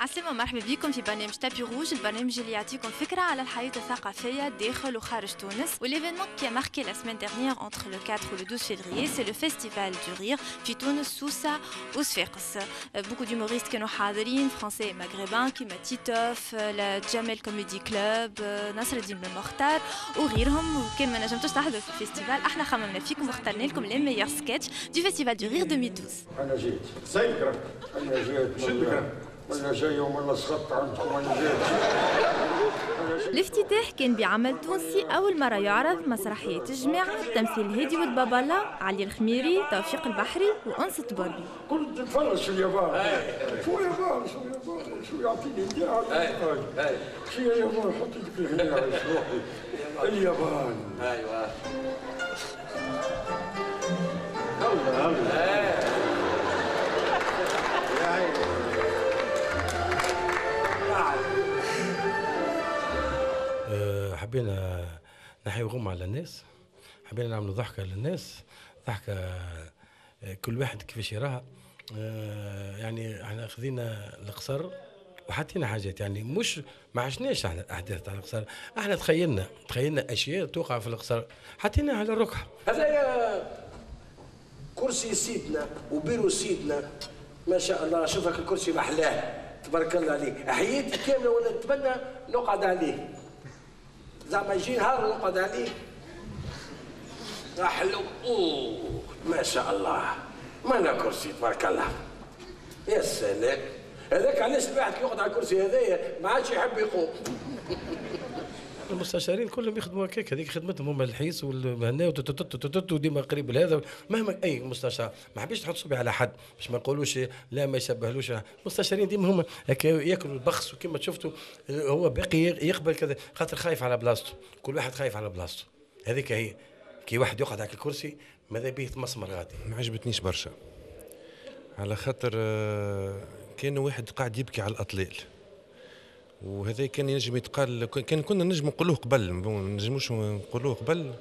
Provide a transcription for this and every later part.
عسلامة، مرحبا بكم في برنامج تابي روج، البرنامج اللي يعطيكم فكرة على الحياة الثقافية داخل وخارج تونس. والإيفينمون qui a marqué la semaine dernière entre le 4 ou le 12 février, c'est le festival du rire في تونس سوسة وصفاقس. Beaucoup d'humoristes كانوا حاضرين français et maghrébins كيما تيتوف، الجمال كوميدي كلوب، نصر الدين بن مختار وغيرهم. وكان ما نجمتوش تحضروا في الفيستيفال، احنا خممنا فيكم واخترنا لكم les meilleurs sketchs du festival du rire 2012. أنا جيت سيدك أنا جيت أنا جاي ومن سقطت عندكم أنا جيت. الافتتاح كان بعمل تونسي أول مرة يعرض مسرحية الجماعة، تمثيل هادي ودبابالا، علي الخميري، توفيق البحري وأنس تبربي. كنت نتفرج في اليابان. شو اليابان شو يعطيني إياه. شو اليابان حط يدك هنا عايش روحي. اليابان. أيوه. حبينا نحيي غمة على الناس، حبينا نعملوا ضحكة للناس، ضحكة كل واحد كيفاش يراها. يعني احنا خذينا القصر وحطينا حاجات، يعني مش ما عشناش احنا احداث تاع القصر، احنا تخيلنا اشياء توقع في القصر حطيناها على الركحة. هذايا كرسي سيدنا وبيرو سيدنا ما شاء الله، شوفك الكرسي محلاه تبارك الله عليه، حياتي كامله وانا نتمنى نقعد عليه، زعما يجي نهار نقعد عليه حلو. اوه ما شاء الله، مانا كرسي تبارك الله، يا سلام. هذاك علاش الواحد كي يقعد على الكرسي هذايا ما عادش يحب يقوم. المستشارين كلهم يخدموا هكاك، هذيك خدمتهم هما الحيس والهنا وديما قريب لهذا. مهما اي مستشار ما حبيش تحط صبي على حد باش ما يقولوش لا ما يشبهلوش. المستشارين ديما هما هكا ياكلوا البخس، وكما شفتوا هو باقي يقبل كذا خاطر خايف على بلاصته، كل واحد خايف على بلاصته. هذيك هي كي واحد يقعد على الكرسي ماذا بيه مسمر غادي. ما عجبتنيش برشا على خاطر كان واحد قاعد يبكي على الاطلال، وهذا كان ينجم يتقال، كنا نجم نقولوه قبل، ما نجموش نقولوه قبل.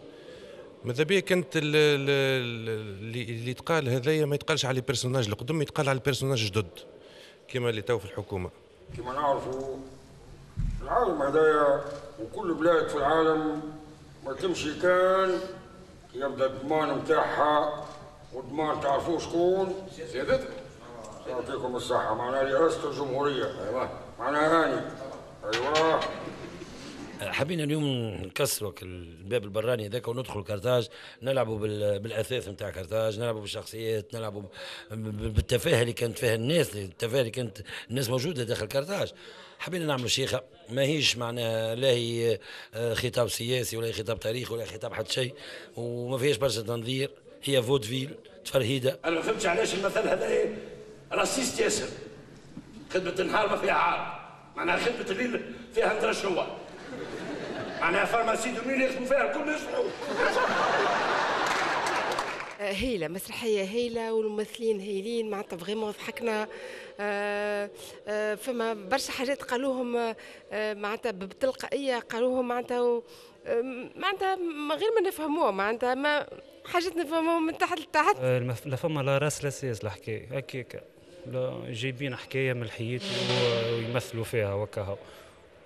ماذا بيا كانت اللي يتقال هذايا ما يتقالش على البيرسوناج القدم، يتقال على البيرسوناج الجدد كما اللي تو في الحكومه. كما نعرفوا العالم هذايا وكل بلاد في العالم ما تمشي كان يبدا الضمان نتاعها، والضمان تعرفوا شكون؟ سيادتك يعطيكم الصحة، معناها رئاسة الجمهورية. أيوة معناها هاني. أيوة حبينا اليوم نكسروا الباب البراني هذاك وندخلوا كارتاج، نلعبوا بالاثاث نتاع كارتاج، نلعبوا بالشخصيات، نلعبوا بالتفاهه اللي كانت فيها الناس، التفاهه اللي كانت الناس موجوده داخل كارتاج. حبينا نعملوا شيخه ماهيش معناها لا هي خطاب سياسي ولا هي خطاب تاريخي ولا هي خطاب حتى شيء، وما فيهاش برشا تنظير، هي فودفيل تفرهيده. انا ما فهمتش علاش المثل هذا راسيست ياسر. خدمه النهار ما فيها عار، معناها خدمه الليل فيها ندرشوا، معناها فارماسي دومين يخدموا فيها الكل يصحوا. هايله، مسرحيه هايله والممثلين هايلين، معناتها فغيمون ضحكنا. فما برشا حاجات قالوهم معناتها بتلقائيه، قالوهم معناتها غير ما نفهموها، معناتها ما حاجات نفهموها من تحت لتحت. لا فما لا راس لا سياس الحكايه هكاك، لا جايبين حكايه من الحياة ويمثلوا فيها وكاها.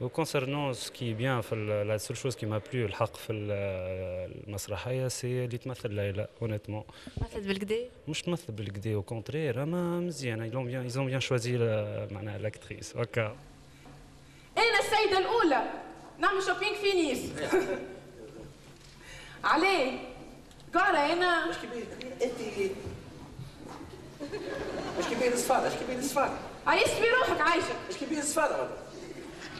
وكونسيرنون سكي بيان في لا سول شوز كي ما بلو الحق في المسرحيه سي اللي تمثل ليلى اونيتمون. مثلت بالكدا؟ مش تمثل بالكدا، او كونترير، اما مزيان يزون بيان شوازي معناها لاكتريس وكا. انا السيده الاولى نعمل شوبينغ في نيس. عليه قارة انا اش كبير انت، اش كبير الصفار، اش كبير الصفار، عايشت في روحك عايشه، اش كبير الصفار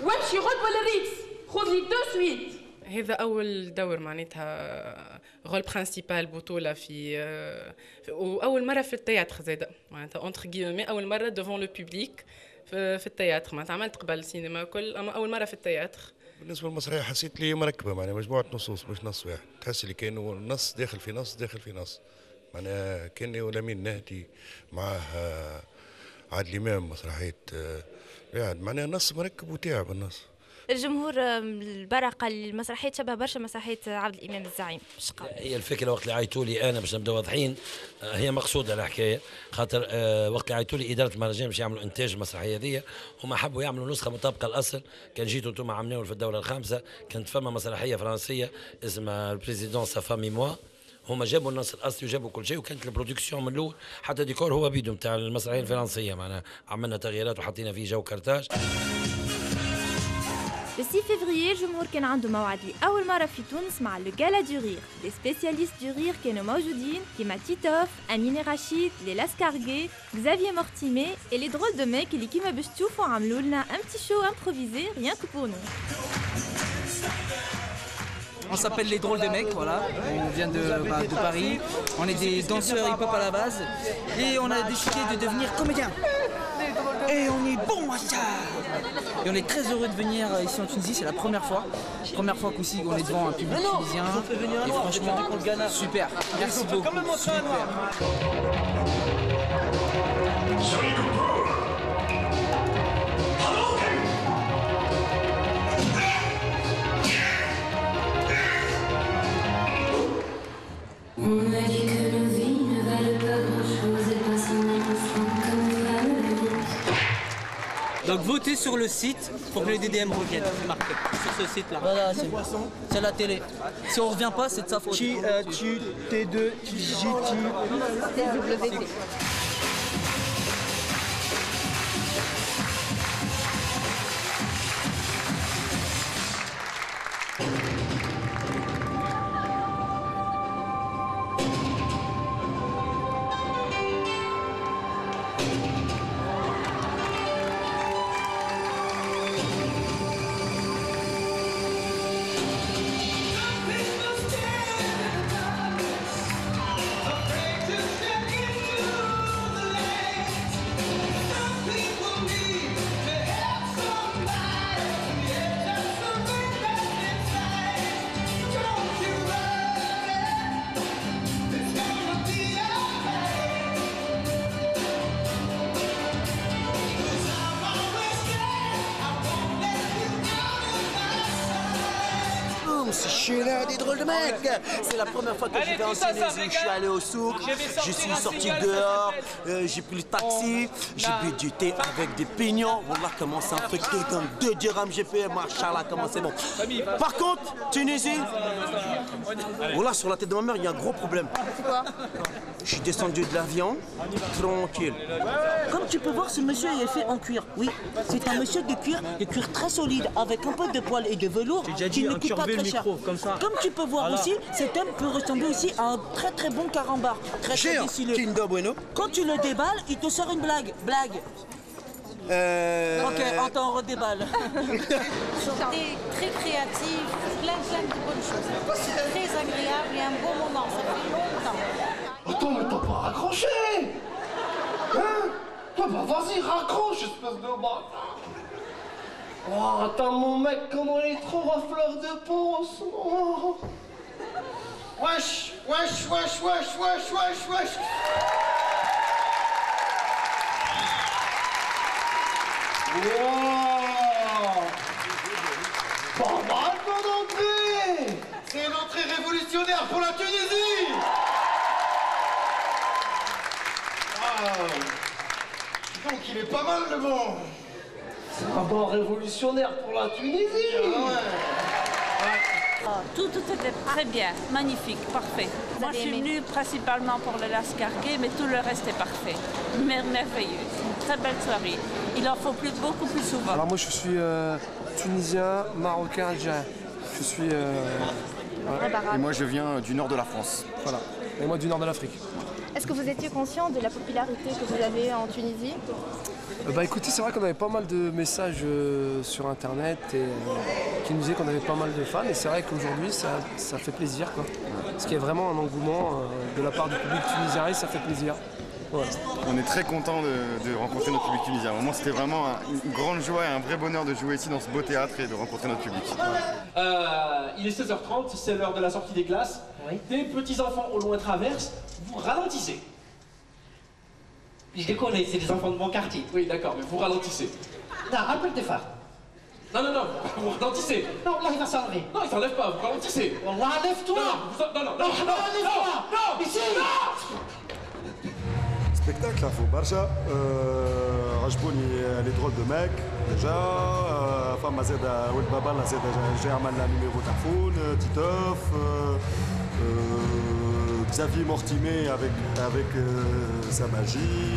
وامشي غدوه للريكس، خذ لي 2 سويت. هذا أول دور معناتها رول برينسيبال بطولة في وأول مرة في التياتر زادا، معناتها اونتر غيومي أول مرة ديفون لو بوبليك في التياتر، معناتها عملت قبل السينما كل، أما أول مرة في التياتر. بالنسبة للمسرحية حسيت لي مركبة، معناها مجموعة نصوص مش نص واحد، تحس اللي كانوا نص داخل في نص داخل في نص، معناها كان ولمين نهدي معاه عادل إمام مسرحية، معناها نص مركب وتاعب النص. الجمهور البرقه المسرحيه تشبه برشا مسرحيه عبد الامام الزعيم. هي الفكره وقت اللي عيطوا لي انا باش نبدا واضحين، هي مقصوده الحكايه، خاطر وقت اللي عيطوا لي اداره المهرجان باش يعملوا انتاج المسرحيه هذه، هما حبوا يعملوا نسخه مطابقه للاصل. كان جيتوا انتم عملوا في الدوره الخامسه، كانت فما مسرحيه فرنسيه اسمها البريزيدون سا فامي موا، هما جابوا النص الاصلي وجابوا كل شيء، وكانت البرودكسيون من الاول حتى ديكور هو بيدو نتاع المسرحيه الفرنسيه، معناها عملنا تغييرات وحطينا فيه جو كرتاج. Le 6 février, الجمهور كان عنده موعد لأول مرة في تونس مع لو غالا دو رير. لي سبيسياليست دو رير كانوا موجودين كيما تيتوف، أميني رشيد، لي لاسكارغي، Xavier Mortimer et les drôles de mecs اللي كيما باش تشوفوا عملوا لنا un petit show improvisé rien que pour nous. On s'appelle les drôles de mecs, voilà. On vient de Paris. On est des danseurs hip-hop à la base. Et on a décidé de devenir comédiens. Et on est bon à ça. Et on est très heureux de venir ici en Tunisie, c'est la première fois. Première fois qu'aussi on est devant un public tunisien. Et franchement, super. Merci beaucoup. Super. On a dit que nos vies ne valent pas grand-chose et passent en un instant comme va le vent. Donc votez sur le site pour que les DDM reviennent. C'est marqué sur ce site-là. Voilà, c'est la télé. Si on revient pas, c'est de sa faute. T2, JT, DWT. Je suis l'un des drôles de mecs. C'est la première fois que je vais en Tunisie. Je suis allé au souk, je suis sorti dehors, j'ai pris le taxi, j'ai bu du thé avec des pignons. Voilà comment c'est infecté comme 2 dirhams GP. Machallah, comment c'est bon. Par contre, Tunisie, voilà, sur la tête de ma mère, il y a un gros problème. C'est quoi? Je suis descendu de l'avion, tranquille. Comme tu peux voir, ce monsieur est fait en cuir. Oui, c'est un monsieur de cuir très solide, avec un peu de poils et de velours qui ne coûte pas très cher. Comme tu peux voir aussi, cet homme peut ressembler aussi à un très bon carambar. Très décilé. Quand tu le déballes, il te sort une blague. Ok, on t'en redéballe. C'était très créatif, plein de bonnes choses. Très agréable et un bon moment, ça fait longtemps. Attends, mais t'as pas raccroché? Hein? Toi, bah vas-y, raccroche, espèce de bâtard. Oh, attends, mon mec, comment il est trop à fleur de peau en ce moment. Wesh. Wow. Pas mal ton entrée. C'est une entrée révolutionnaire pour la Tunisie. Donc il est pas mal le bon. C'est un bon révolutionnaire pour la Tunisie. Tout était très bien, magnifique, parfait. Moi je suis venue principalement pour le lascargué, mais tout le reste est parfait. Merveilleux, c'est une très belle soirée. Il en faut beaucoup plus souvent. Alors moi je suis tunisien, marocain, algérien. Je suis... Et moi je viens du nord de la France. Voilà. Et moi du nord de l'Afrique. Est-ce que vous étiez conscient de la popularité que vous avez en Tunisie? Bah écoutez, c'est vrai qu'on avait pas mal de messages sur internet et qui nous disaient qu'on avait pas mal de fans, et c'est vrai qu'aujourd'hui ça fait plaisir quoi. Parce qu'il y a vraiment un engouement de la part du public tunisien et ça fait plaisir. Voilà. On est très content de rencontrer notre public tunisien. Au moment c'était vraiment une grande joie et un vrai bonheur de jouer ici dans ce beau théâtre et de rencontrer notre public. Il est 16h30, c'est l'heure de la sortie des classes. Oui. Des petits enfants au loin traversent, vous ralentissez. Je les connais, c'est des enfants de mon quartier. Oui, d'accord, mais vous ralentissez. Non, un peu de phare. Non, non, non, vous ralentissez. Non, là, il va s'enlever. Non, il s'enlève pas, vous ralentissez. Wallah, lève-toi. Non, non, non, lève-toi. non, ici. Spectacle, info برشا عجبوني لي درول دو ماك ديجا فما زاده ولد بابانا زاده جاي عملنا نيميرو تاع فون تيتوف Xavier Mortimer avec sa magie,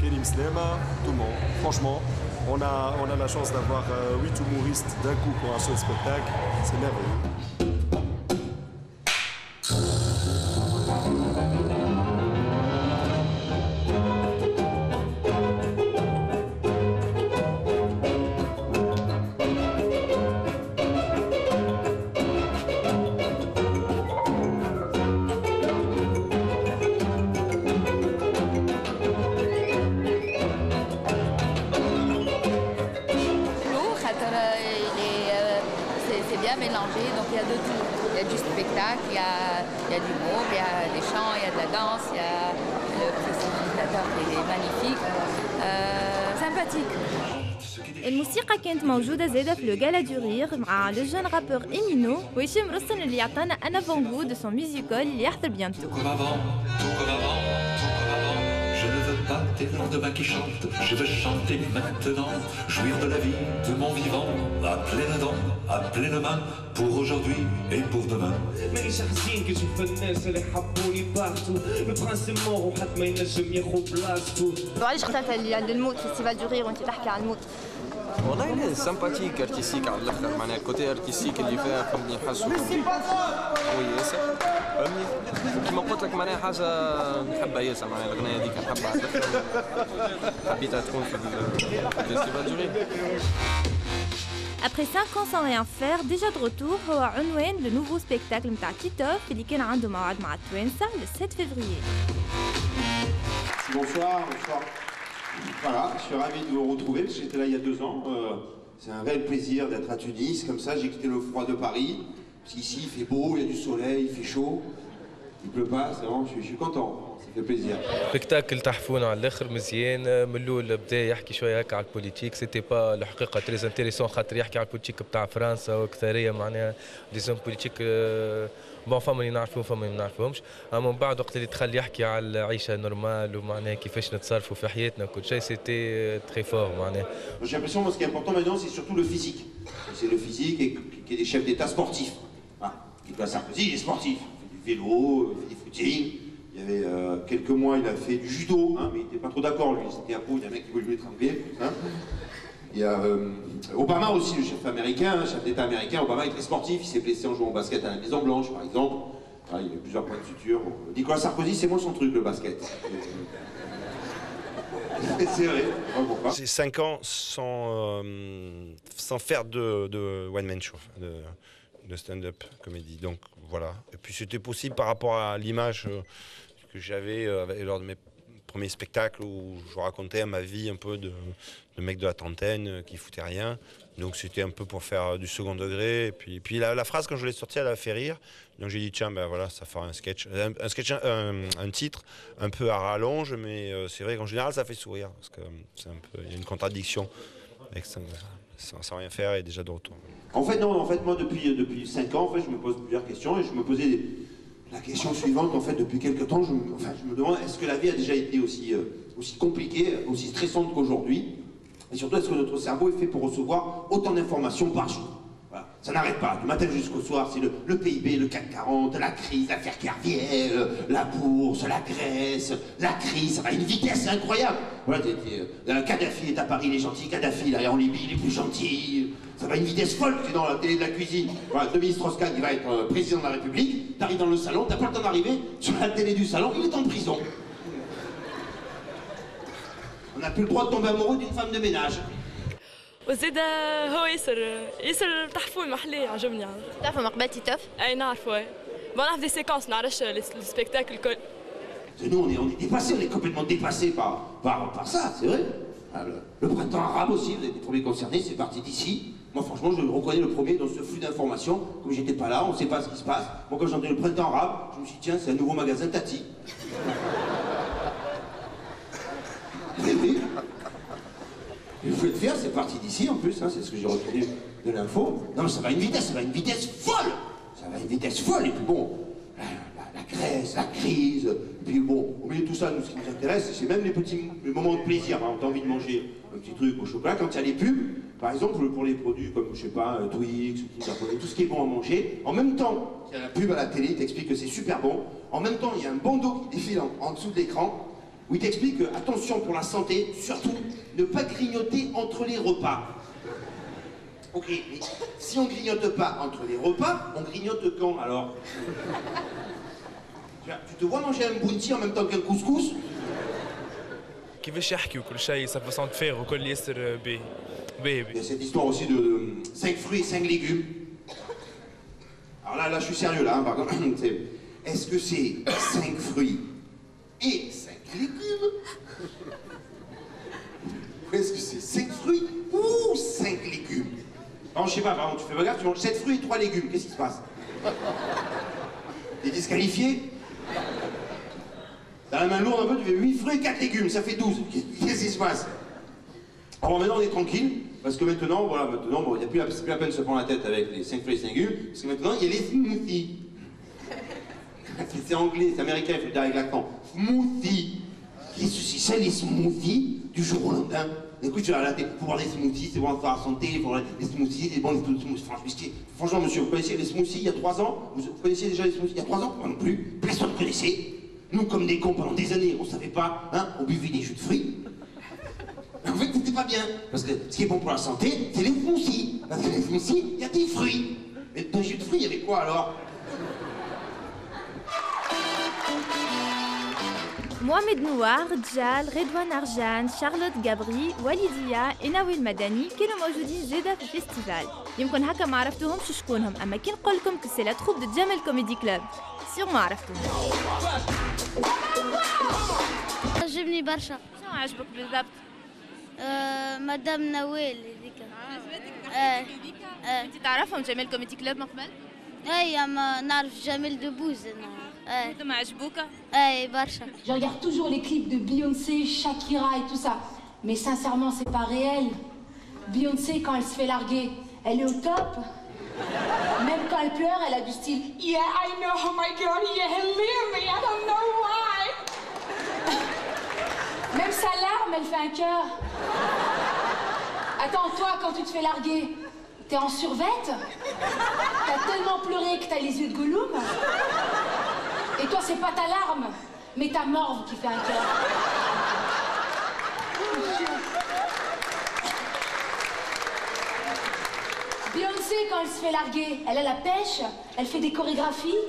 Kélim Slema, tout le monde. Franchement, on a la chance d'avoir 8 humoristes d'un coup pour un seul spectacle, c'est merveilleux. Mélangé, donc il y a de tout. Il y a du spectacle, il y a de l'humour, il y a des chants, il y a de la danse, il y a le précipitateur qui est magnifique, sympathique. الموسيقى كانت موجودة زادة في لو غالا دو رير مع لو جون رابور إيمينو وهشام رستن اللي يعطانا أن افون دو سون ميوزيكال اللي يحضر بيانتو. Je ne veux pas des lendemains qui chantent, je veux chanter maintenant, jouir de la vie, de mon vivant, à pleines dents, à pleines mains, pour aujourd'hui et pour demain. مانيش حزين كي نشوف الناس اللي حبوني بارتو، البرانس مور وحد ما ينجم ياخذ بلاصتو. وعلاش اخترت الموت فيستيفال دو رير وانت تحكي عن الموت؟ والله لا سامباتيك ارتيستيك على الاخر معناها الكوتي ارتيستيك اللي فيها فهمني نحسوا قوي ياسر فهمني كيما قلت لك معناها حاجه نحبها ياسر معناها الاغنيه هذيك نحبها على الاخر حبيتها تكون في الفيستيفال دو رير. Après 5 ans sans rien faire, déjà de retour, هو عنوان le nouveau spectacle متاع تيتوف اللي كان عنده موعد مع التوانسة le 7 février. Bonsoir, bonsoir. Voilà, je suis ravi de vous retrouver parce que j'étais là il y a 2 ans. C'est un réel plaisir d'être à Tunis. Comme ça, j'ai quitté le froid de Paris. Parce qu'ici, il fait beau, il y a du soleil, il fait chaud. Il pleut pas, c'est vraiment, je suis content. Ça fait plaisir. سبيكتاكل تحفونا على الاخر مزيان من الاول بدا يحكي شويه هكا على البوليتيك سيتي با الحقيقه تريز انتيريسون خاطر يحكي على البوليتيك بتاع فرنسا واكثريه معناها لي زون بوليتيك بون فما اللي نعرفوهم فما اللي ما نعرفوهمش اما من بعد وقت اللي دخل يحكي على العيشه نورمال ومعناها كيفاش نتصرفوا في حياتنا وكل شيء سيتي تري فور معناها. J'ai l'impression que ce qui est important maintenant c'est surtout le physique. C'est le physique et qu'il y ait des chefs d'État sportifs. Ah, Nicolas Sarkozy il est sportif, il fait du vélo, il fait du footing. Il y avait quelques mois, il a fait du judo, hein, mais il n'était pas trop d'accord, lui. C'était à peau, il y a un mec qui voulait lui étrangler. Hein. Il y a Obama aussi, le chef américain, chef d'État américain. Obama est très sportif, il s'est blessé en jouant au basket à la Maison Blanche, par exemple. Ah, il a plusieurs points de suture. Nicolas Sarkozy, c'est moins son truc, le basket. C'est vrai, pourquoi. C'est 5 ans sans faire de one-man show, de stand-up comédie. Donc voilà. Et puis c'était possible par rapport à l'image que j'avais lors de mes premiers spectacles où je racontais ma vie un peu de mec de la trentaine qui foutait rien. Donc c'était un peu pour faire du second degré. Et puis la phrase quand je l'ai sortie, elle a fait rire. Donc j'ai dit tiens ben voilà, ça fera un sketch, un titre un peu à rallonge, mais c'est vrai qu'en général ça fait sourire parce que c'est un peu, il y a une contradiction avec ça, sans rien faire et déjà de retour. En fait non, moi depuis 5 ans en fait je me pose plusieurs questions et je me posais la question suivante en fait depuis quelques temps, je me demande est-ce que la vie a déjà été aussi compliquée, aussi stressante qu'aujourd'hui? Et surtout, est-ce que notre cerveau est fait pour recevoir autant d'informations par jour? Voilà. Ça n'arrête pas, du matin jusqu'au soir, c'est le PIB, le CAC 40, la crise, l'affaire Kerviel, la bourse, la Grèce, la crise, ça va à une vitesse incroyable. Voilà, Kadhafi est à Paris, il est gentil, Kadhafi là, en Libye, il est plus gentil. Ça va à une vitesse folle, tu es dans la télé de la cuisine. Voilà, le ministre Strauss-Kahn, il va être président de la République, t'arrives dans le salon, t'as pas le temps d'arriver, sur la télé du salon, il est en prison. On n'a plus le droit de tomber amoureux d'une femme de ménage. وزيد هو ياسر تحفون محلي عجبني. تعرفوا مقبل تيتوف؟ اي نعرفوا نعرف دي سيكونس نعرفش السبيكتاكل الكل. Nous on est dépassés, on est complètement dépassés par ça, c'est vrai. Le printemps arabe aussi, vous êtes les premiers concernés, c'est parti d'ici. Moi franchement je reconnais le premier dans ce flux d'informations, comme j'étais pas là, on ne sait pas ce qui se passe. Moi quand j'ai entendu le printemps arabe, je me suis dit tiens c'est un nouveau magasin Tati. Oui. Il faut le faire, c'est parti d'ici en plus, hein, c'est ce que j'ai retenu de l'info. Non mais ça va à une vitesse folle. Ça va à une vitesse folle, et puis bon, la Grèce, la crise, et puis bon, au milieu de tout ça, nous, ce qui nous intéresse, c'est même les moments de plaisir. Hein. T'as envie de manger un petit truc au chocolat, quand il y a les pubs, par exemple pour les produits comme, je sais pas, Twix, tout ce qui est bon à manger, en même temps, il y a la pub à la télé, il t'explique que c'est super bon, en même temps, il y a un bandeau qui défile en dessous de l'écran, où il t'explique que, attention pour la santé, surtout, ne pas grignoter entre les repas. Ok, mais si on grignote pas entre les repas, on grignote quand alors? Tu te vois manger un bounty en même temps qu'un couscous? كيفاش يحكي وكل شيء ça va s'en faire وكل ياسر باهي. Il y a cette histoire aussi de 5 fruits et 5 légumes. Alors là, je suis sérieux là, hein, par contre. Est-ce que c'est 5 fruits et 5 légumes? Ou est-ce que c'est 5 fruits ou 5 légumes? Non, je sais pas, par exemple, tu fais regarde, tu manges 7 fruits et 3 légumes, qu'est-ce qui se passe? T'es disqualifié? T'as la main lourde un peu, tu fais 8 fruits et 4 légumes, ça fait 12. Qu'est-ce qui se passe? Alors maintenant on est tranquille, parce que maintenant, voilà, bon, il n'y a plus la peine de se prendre la tête avec les 5 fruits et 5 légumes, parce que maintenant il y a les smoothies. C'est anglais, c'est américain, il faut le dire avec l'accent. Smoothie. Qu'est-ce que c'est ça les smoothies du jour au lendemain? Écoute, tu vas regarder, il faut boire des smoothies, c'est bon pour la santé, il faut boire des smoothies, c'est bon les smoothies. Franchement, monsieur, vous connaissiez les smoothies il y a 3 ans? Vous connaissiez déjà les smoothies il y a 3 ans? Moi non plus, personne ne connaissait. Nous, comme des cons pendant des années, on ne savait pas, hein, on buvait des jus de fruits. En fait, c'était pas bien, parce que ce qui est bon pour la santé, c'est les smoothies. Parce que les smoothies, il y a des fruits. Mais dans les jus de fruits, il y avait quoi alors? Mohamed Nouar, Djal, Redouane Arjan, Charlotte Gabri, Walidia وناوي المدني كانوا موجودين زاده في الفيستيفال. يمكن هكا ما عرفتوهمش شكونهم، اما كي نقول لكم كو سي لا تروب دو جمال كوميدي كلوب سيغ ما عرفتوهم. عجبني برشا. شنو عجبك بالضبط؟ مدام نوال هذيك. عجبتك؟ انت تعرفهم جمال كوميدي كلوب من قبل؟ اي ما نعرف جمال دبوز. Je regarde toujours les clips de Beyoncé, Shakira et tout ça. Mais sincèrement, c'est pas réel. Beyoncé, quand elle se fait larguer, elle est au top. Même quand elle pleure, elle a du style. Yeah, I know, oh my God, yeah, leave me, I don't know why. Même sa larme, elle fait un cœur. Attends, toi, quand tu te fais larguer, t'es en survette? T'as tellement pleuré que t'as les yeux de Gollum? Et toi, c'est pas ta larme, mais ta morve qui fait un cœur. Beyoncé, quand elle se fait larguer, elle a la pêche, elle fait des chorégraphies,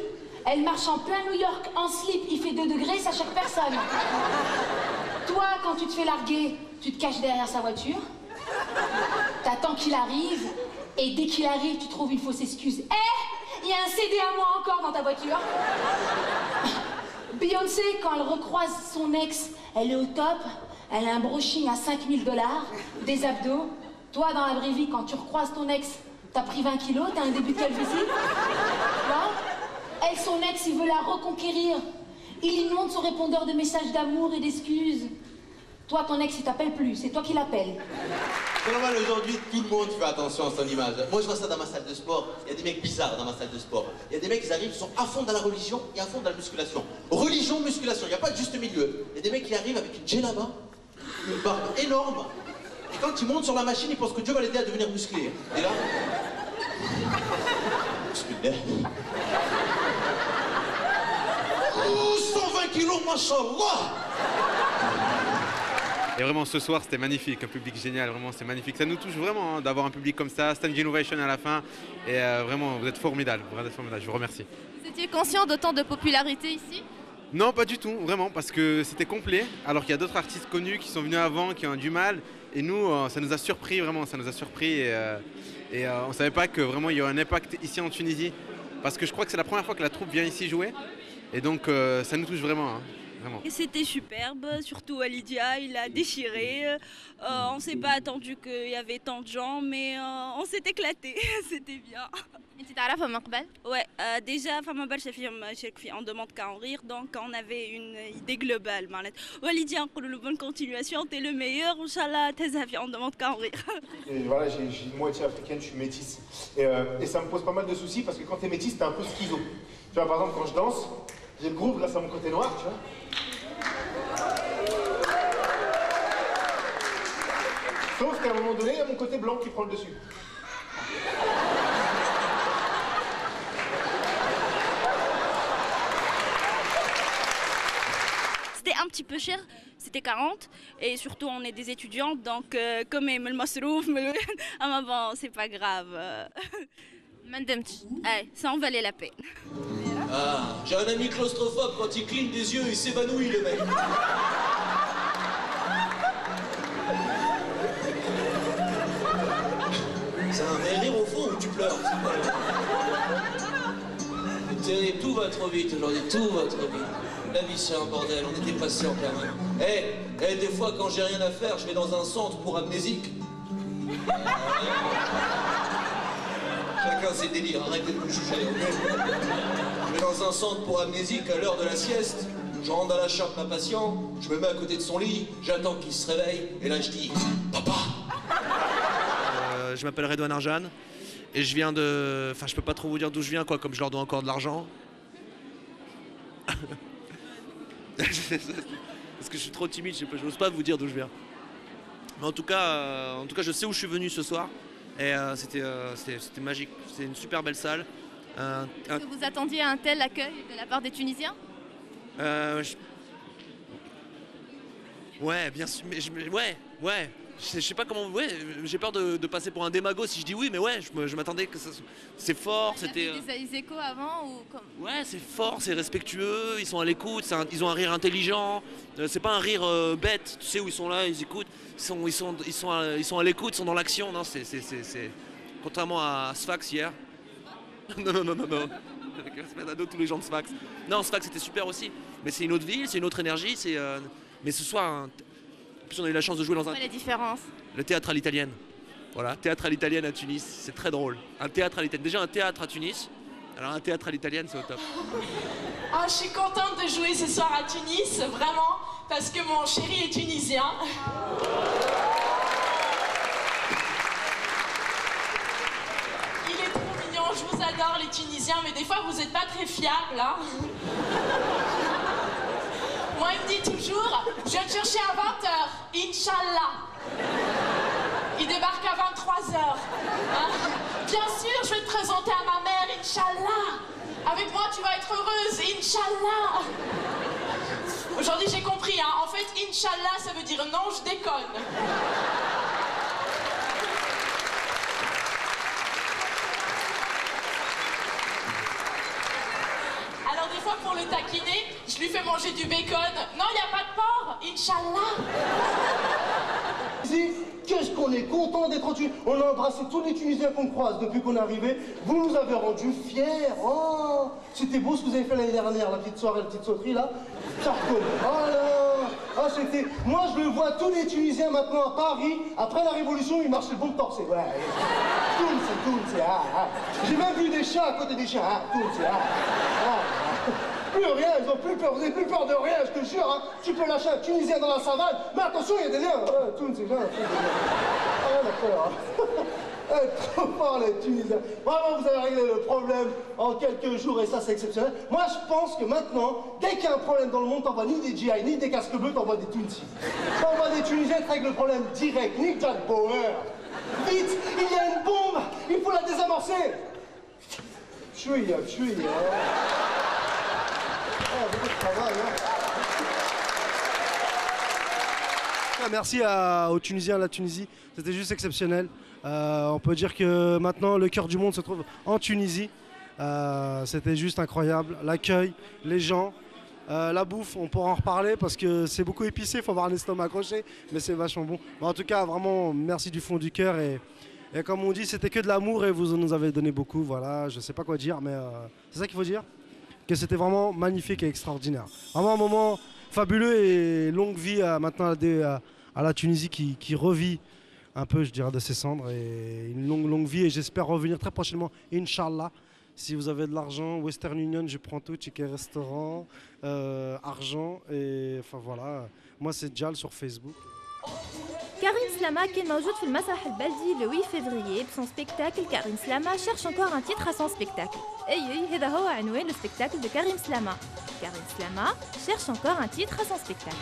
elle marche en plein New York en slip, il fait 2 degrés, ça choque personne. Toi, quand tu te fais larguer, tu te caches derrière sa voiture, t'attends qu'il arrive, et dès qu'il arrive, tu trouves une fausse excuse. Il y a un CD à moi encore dans ta voiture. Beyoncé, quand elle recroise son ex, elle est au top. Elle a un brushing à $5000, des abdos. Toi, dans la vraie vie, quand tu recroises ton ex, t'as pris 20 kilos, t'as un début de calvitie. Elle, son ex, il veut la reconquérir. Il inonde son répondeur de messages d'amour et d'excuses. Toi, ton ex, il t'appelle plus, c'est toi qui l'appelles. C'est normal, aujourd'hui, tout le monde fait attention à son image. Moi, je vois ça dans ma salle de sport. Il y a des mecs bizarres dans ma salle de sport. Il y a des mecs qui arrivent, ils sont à fond dans la religion et à fond dans la musculation. Religion, musculation, il n'y a pas de juste milieu. Il y a des mecs qui arrivent avec une djellaba, une barbe énorme. Et quand ils montent sur la machine, ils pensent que Dieu va l'aider à devenir musclé. Et là... Oh, 120 kilos, machallah. Et vraiment, ce soir, c'était magnifique, un public génial, vraiment, c'est magnifique. Ça nous touche vraiment hein, d'avoir un public comme ça, Stand Innovation à la fin. Et vraiment, vous êtes formidable, je vous remercie. Vous étiez conscient d'autant de popularité ici? Non, pas du tout, vraiment, parce que c'était complet, alors qu'il y a d'autres artistes connus qui sont venus avant, qui ont du mal. Et nous, ça nous a surpris, vraiment, ça nous a surpris. Et on ne savait pas que vraiment il y aurait un impact ici en Tunisie. Parce que je crois que c'est la première fois que la troupe vient ici jouer. Et donc, ça nous touche vraiment. Hein. vraiment. Et c'était superbe, surtout Lydia, il a déchiré. On ne s'est pas attendu qu'il y avait tant de gens, mais on s'est éclaté, c'était bien. انت تعرفها من قبل؟ Ouais, déjà فما برشا فيهم شاركوا في On demande qu'à en rire, donc on avait une idée globale. Lydia, نقولوا له bonne continuation, t'es le meilleur, Inch'Allah, تهزها في On demande qu'à en rire. Et voilà, j'ai une moitié africaine, je suis métisse. Et ça me pose pas mal de soucis parce que quand t'es métisse, t'es un peu schizo. Tu vois, par exemple, quand je danse, j'ai le groove grâce à mon côté noir, tu vois. Sauf qu'à un moment donné, il y a mon côté blanc qui prend le dessus. C'était un petit peu cher, c'était 40 et surtout on est des étudiants donc quand même le masrouf, ah bon c'est pas grave. Ça en valait la peine. Ah, j'ai un ami claustrophobe, quand il cligne des yeux, il s'évanouit le mec. C'est un vrai rire au fond ou tu pleures? C'est terrible, tout va trop vite aujourd'hui, tout va trop vite. La vie c'est un bordel, on est dépassé en permanence. Des fois quand j'ai rien à faire, je vais dans un centre pour amnésiques. Chacun ses délires, arrêtez de me juger. Je vais dans un centre pour amnésiques à l'heure de la sieste. Je rentre dans la chambre de ma patient, je me mets à côté de son lit, j'attends qu'il se réveille, et là je dis « Papa !» Je m'appelle Redouane Arjan et je viens de... Enfin, je peux pas trop vous dire d'où je viens, quoi, comme je leur dois encore de l'argent. Parce que je suis trop timide, je n'ose pas vous dire d'où je viens. Mais en tout cas, je sais où je suis venu ce soir. Et c'était magique, c'est une super belle salle. Est-ce que vous attendiez un tel accueil de la part des Tunisiens? Ouais, bien sûr, mais ouais. Je sais pas comment... Ouais, j'ai peur de passer pour un démago si je dis oui, mais ouais, je m'attendais que ça... C'est fort, c'était... Des échos avant ou comme... Ouais, c'est fort, c'est respectueux, ils sont à l'écoute, ils ont un rire intelligent. C'est pas un rire bête, tu sais, où ils sont là, ils écoutent. Ils sont à l'écoute, ils sont dans l'action. Non, c'est... Contrairement à Sfax hier. Non. Avec respect à tous les gens de Sfax. Non, Sfax c'était super aussi. Mais c'est une autre ville, c'est une autre énergie. Mais ce soir... En plus, on a eu la chance de jouer dans un... Quelle est la différence? Le théâtre à l'italienne. Voilà, théâtre à l'italienne à Tunis, c'est très drôle. Un théâtre à l'italienne. Déjà un théâtre à Tunis, alors un théâtre à l'italienne, c'est au top. Ah, je suis contente de jouer ce soir à Tunis, vraiment, parce que mon chéri est tunisien. Il est trop mignon, je vous adore les Tunisiens, mais des fois vous n'êtes pas très fiables, hein. Moi, il me dit toujours, je viens te chercher à 20h, Inch'Allah. Il débarque à 23h. Hein? Bien sûr, je vais te présenter à ma mère, Inch'Allah. Avec moi, tu vas être heureuse, Inch'Allah. Aujourd'hui, j'ai compris, hein. En fait, Inch'Allah, ça veut dire non, je déconne. Alors des fois, pour le taquiner, je lui fais manger du bacon. Non, il n'y a pas de porc, Inch'Allah. Qu'est-ce qu'on est content d'être en Tunisie. On a embrassé tous les Tunisiens qu'on croise depuis qu'on est arrivé. Vous nous avez rendus fiers. Oh, c'était beau ce que vous avez fait l'année dernière, la petite soirée, la petite sauterie là. Ça reconnaît. Oh là, ah, c'était... Moi, je le vois, tous les Tunisiens maintenant à Paris, après la Révolution, ils marchaient le bon torse. Ouais. Tout, c'est... J'ai même vu des chats à côté des chiens. Tout, c'est... Plus rien, ils ont plus peur, vous n'avez plus peur de rien, je te jure, hein. Tu peux lâcher un Tunisien dans la savane, mais attention, il y a des liens. Tout, c'est bien. Ah, d'accord. Trop fort, les Tunisiens. Vraiment, vous avez réglé le problème en quelques jours, et ça, c'est exceptionnel. Moi, je pense que maintenant, dès qu'il y a un problème dans le monde, t'envoies ni des GI, ni des casques bleus, t'envoies des Tunisiens. T'envoies des Tunisiens qui règlent le problème direct, ni Jack Bauer. Vite, il y a une bombe, il faut la désamorcer. Chouïa. Merci aux Tunisiens, à la Tunisie, c'était juste exceptionnel. On peut dire que maintenant le cœur du monde se trouve en Tunisie. C'était juste incroyable, l'accueil, les gens, la bouffe, on pourra en reparler parce que c'est beaucoup épicé, il faut avoir un estomac accroché, mais c'est vachement bon. Mais en tout cas, vraiment, merci du fond du cœur et comme on dit, c'était que de l'amour et vous nous avez donné beaucoup, voilà, je sais pas quoi dire, mais c'est ça qu'il faut dire. Que c'était vraiment magnifique et extraordinaire. Vraiment un moment fabuleux et longue vie maintenant à la Tunisie qui revit un peu, je dirais, de ses cendres. Et une longue vie et j'espère revenir très prochainement, Inch'Allah. Si vous avez de l'argent, Western Union, je prends tout, ticket restaurant, argent. Et enfin voilà, moi c'est Djal sur Facebook. Karim Slama qui est موجود في المسرح البلدي le 8 février بسون spectacle Karim Slama cherche encore un titre à son spectacle. هذا هو عنوان le spectacle de Karim Slama. Karim Slama cherche encore un titre à son spectacle.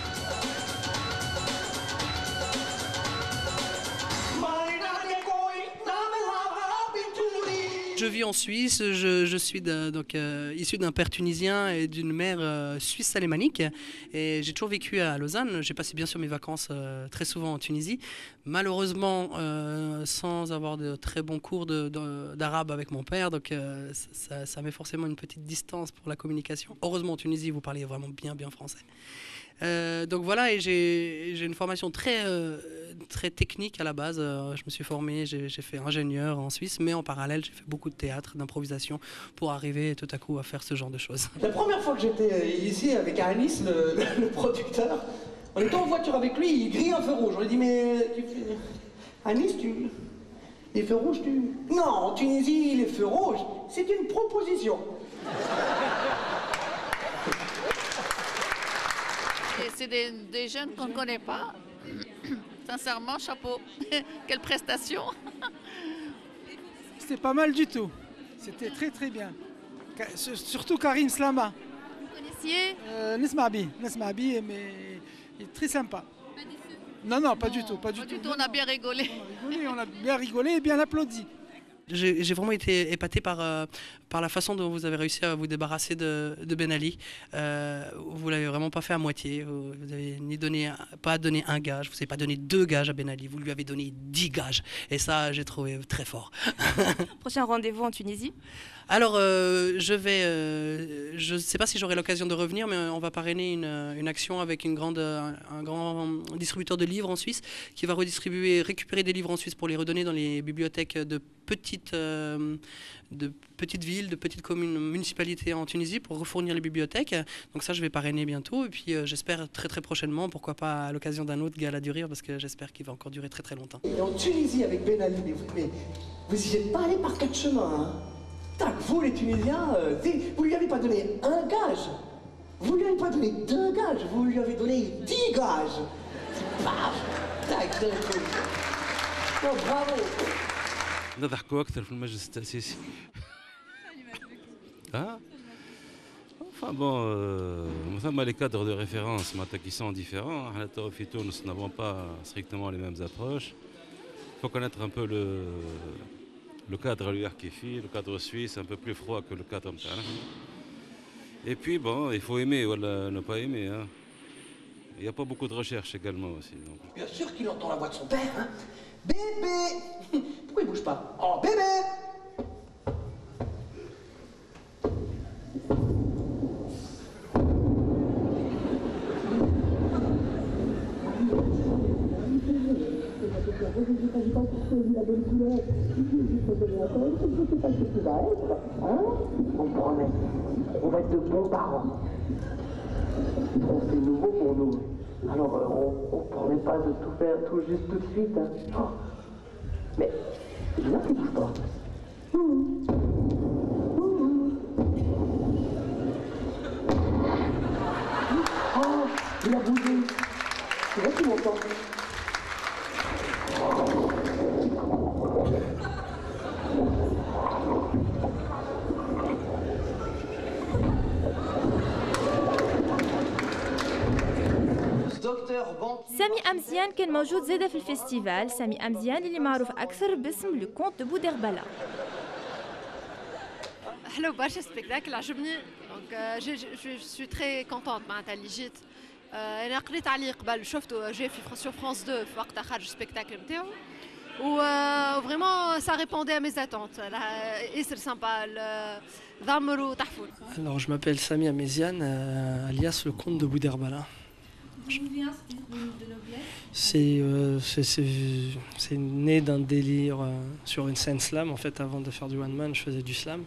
Je vis en Suisse, je suis issu d'un père tunisien et d'une mère suisse alémanique. Et j'ai toujours vécu à Lausanne. J'ai passé bien sûr mes vacances très souvent en Tunisie. Malheureusement, sans avoir de très bons cours d'arabe avec mon père. Donc ça met forcément une petite distance pour la communication. Heureusement, en Tunisie, vous parlez vraiment bien français. Donc voilà, et j'ai une formation très technique à la base. Je me suis formé, j'ai fait ingénieur en Suisse, mais en parallèle, j'ai fait beaucoup de théâtre, d'improvisation pour arriver tout à coup à faire ce genre de choses. La première fois que j'étais ici avec Anis, le producteur, on était en voiture avec lui, il grille un feu rouge. On lui dit, mais Anis, les feux rouges, Non, en Tunisie, les feux rouges, c'est une proposition. C'est des jeunes qu'on ne connaît pas. Sincèrement, chapeau. Quelle prestation. C'était pas mal du tout. C'était très bien. Surtout Karim Slama. Vous connaissiez Nesmabi, mais il est très sympa. Pas déçu? Non, pas du tout. Pas du tout. On a bien rigolé. On a bien rigolé et bien applaudi. J'ai vraiment été épaté par la façon dont vous avez réussi à vous débarrasser de Ben Ali. Vous ne l'avez vraiment pas fait à moitié. Vous n'avez pas donné un gage, vous n'avez pas donné 2 gages à Ben Ali. Vous lui avez donné 10 gages. Et ça, j'ai trouvé très fort. Prochain rendez-vous en Tunisie? Alors, je ne sais pas si j'aurai l'occasion de revenir, mais on va parrainer une action avec un grand distributeur de livres en Suisse qui va récupérer des livres en Suisse pour les redonner dans les bibliothèques de petites villes, de petites communes, municipalités en Tunisie pour refournir les bibliothèques. Donc ça, je vais parrainer bientôt. Et puis, j'espère très prochainement, pourquoi pas à l'occasion d'un autre gala du rire, parce que j'espère qu'il va encore durer très longtemps. Et en Tunisie, avec Ben Ali, mais vous n'y êtes pas allé par 4 chemins, hein. Tac, vous les Tunisiens, vous lui avez pas donné un gage, vous lui avez pas donné 2 gages, vous lui avez donné 10 gages. Paf, tac, d'un coup. Oh, bravo. نضحكوا أكثر في المجلس التأسيسي. Enfin bon, nous sommes les cadres de référence qui sont différents. Nous n'avons pas strictement les mêmes approches. Il faut connaître un peu le cadre le cadre suisse, un peu plus froid que le cadre mtana. Et puis bon, il faut aimer ou ne pas aimer. Hein. Il n'y a pas beaucoup de recherche également aussi. Donc. Bien sûr qu'il entend la voix de son père. Hein. Bébé. Pourquoi il bouge pas? Oh, bébé. On promet, on va être de bons parents. C'est nouveau pour nous. Alors on ne promet pas de tout faire tout juste tout de suite. Hein. Oh. Mais il y en a qui ne bougent pas. Oh, il a bougé. C'est vrai qu'il m'entend. سامي أمزيان كان موجود زادة في الفيستيفال. سامي أمزيان اللي معروف أكثر باسم لو كونت دو بودربالا. حلو برشا سبيكتاكل عجبني. دونك جو سوي تري كونتونت معناتها اللي جيت. انا قريت عليه قبل شفته جاي في سور فرانس 2 في وقتها خرج السبيكتاكل نتاعو. وفريمون ça répondait à mes attentes. ياسر سامبا ضمر وتحفون. Alors je m'appelle Sami Améziane, alias le comte de Bouderbala. C'est né d'un délire sur une scène slam. En fait, avant de faire du one man, je faisais du slam.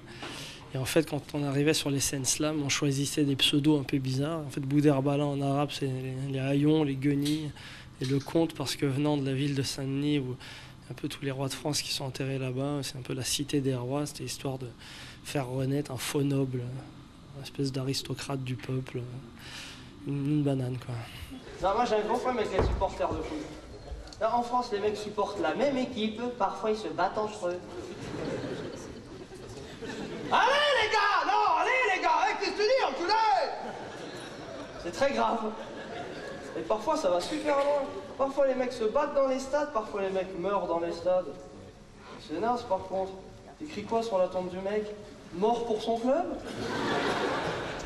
Et en fait, quand on arrivait sur les scènes slam, on choisissait des pseudos un peu bizarres. En fait, Bouderbala en arabe, c'est les haillons, les guenilles et le comte, parce que venant de la ville de Saint-Denis, où un peu tous les rois de France qui sont enterrés là-bas, c'est un peu la cité des rois, c'était histoire de faire renaître un faux noble, une espèce d'aristocrate du peuple, une banane quoi. Non, moi j'ai un gros problème avec les supporters de foot. Là, en France, les mecs supportent la même équipe, parfois ils se battent entre eux. Allez les gars! Non, allez les gars! Qu'est-ce que tu dis, enculé? C'est très grave. Et parfois ça va super loin. Parfois les mecs se battent dans les stades, parfois les mecs meurent dans les stades. C'est naze par contre. T'écris quoi sur la tombe du mec? Mort pour son club?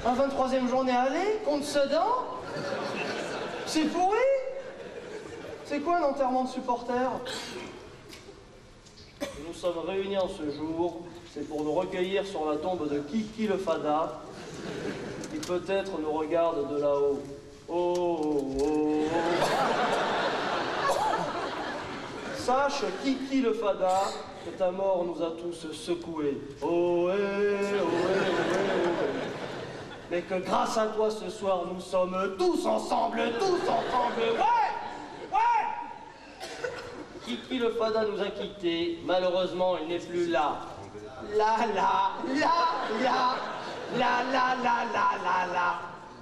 Un 23e journée aller contre Sedan? C'est pourri? C'est quoi un enterrement de supporters? Nous sommes réunis en ce jour, c'est pour nous recueillir sur la tombe de Kiki le Fada, qui peut-être nous regarde de là-haut. Oh, oh, oh. Sache, Kiki le Fada, que ta mort nous a tous secoués. Oh, eh, oh, eh, oh, eh. Mais que grâce à toi ce soir, nous sommes tous ensemble, ouais! Ouais! Kiki le Fada nous a quittés, malheureusement il n'est plus là. Là.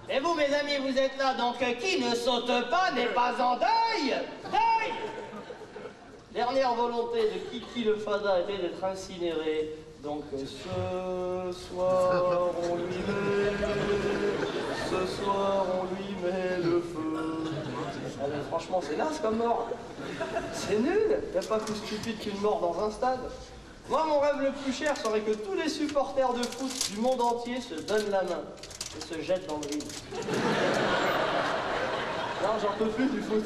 Et vous mes amis, vous êtes là, donc qui ne saute pas n'est pas en deuil! Deuil! Dernière volonté de Kiki le Fada était d'être incinéré. Donc ce soir on lui met le feu. Ah, mais franchement c'est naze comme mort. C'est nul. Y a pas plus stupide qu'une mort dans un stade. Moi mon rêve le plus cher serait que tous les supporters de foot du monde entier se donnent la main et se jettent dans le vide. Non, j'en peux plus du foot.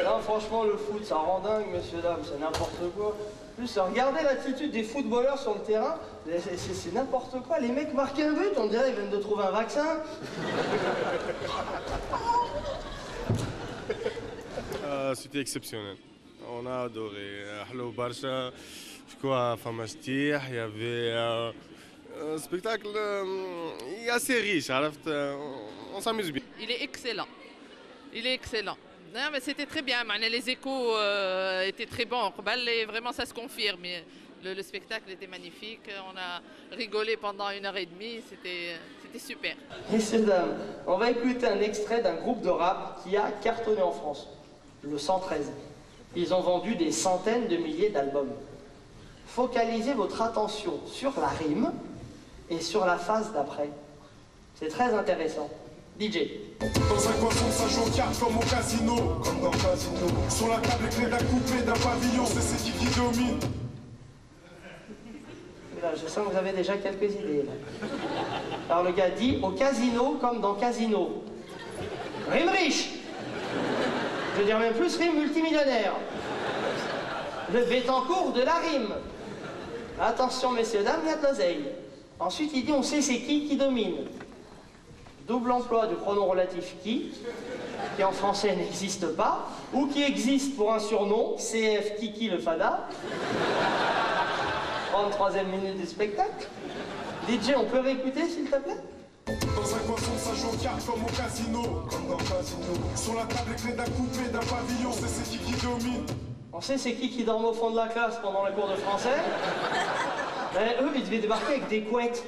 Non, franchement, le foot, ça rend dingue, messieurs, dames, c'est n'importe quoi. En plus, regardez l'attitude des footballeurs sur le terrain, c'est n'importe quoi. Les mecs marquent un but, on dirait qu'ils viennent de trouver un vaccin. C'était exceptionnel. On a adoré. Hello Barça, il y avait un spectacle assez riche, on s'amuse bien. Il est excellent. Il est excellent. Non, mais c'était très bien. Les échos étaient très bons. Et vraiment, ça se confirme. Le spectacle était magnifique. On a rigolé pendant 1h30. C'était super. Messieurs, dames, on va écouter un extrait d'un groupe de rap qui a cartonné en France, le 113. Ils ont vendu des centaines de milliers d'albums. Focalisez votre attention sur la rime et sur la phase d'après. C'est très intéressant. DJ. Dans un coin ça joue aux cartes comme au casino. Comme dans le casino. Sur la table, les clés d'un coupé, d'un pavillon, c'est qui domine. Là, je sens que vous avez déjà quelques idées. Là. Alors le gars dit au casino comme dans casino. Rime riche. Je veux dire même plus, rime multimillionnaire. Le Bettencourt de la rime. Attention messieurs, dames, il y a de l'oseille. Ensuite il dit on sait c'est qui domine. Double emploi du pronom relatif qui en français n'existe pas, ou qui existe pour un surnom, CF Kiki le Fada. 33e minute du spectacle. DJ, on peut réécouter s'il te plaît? Dans un coin ça joue aux cartes comme au casino. Comme dans le casino. Sur la table, les clés d'un coupé, d'un pavillon, c'est qui domine. On sait c'est qui dorme au fond de la classe pendant les cours de français. Mais eux, ils devaient débarquer avec des couettes.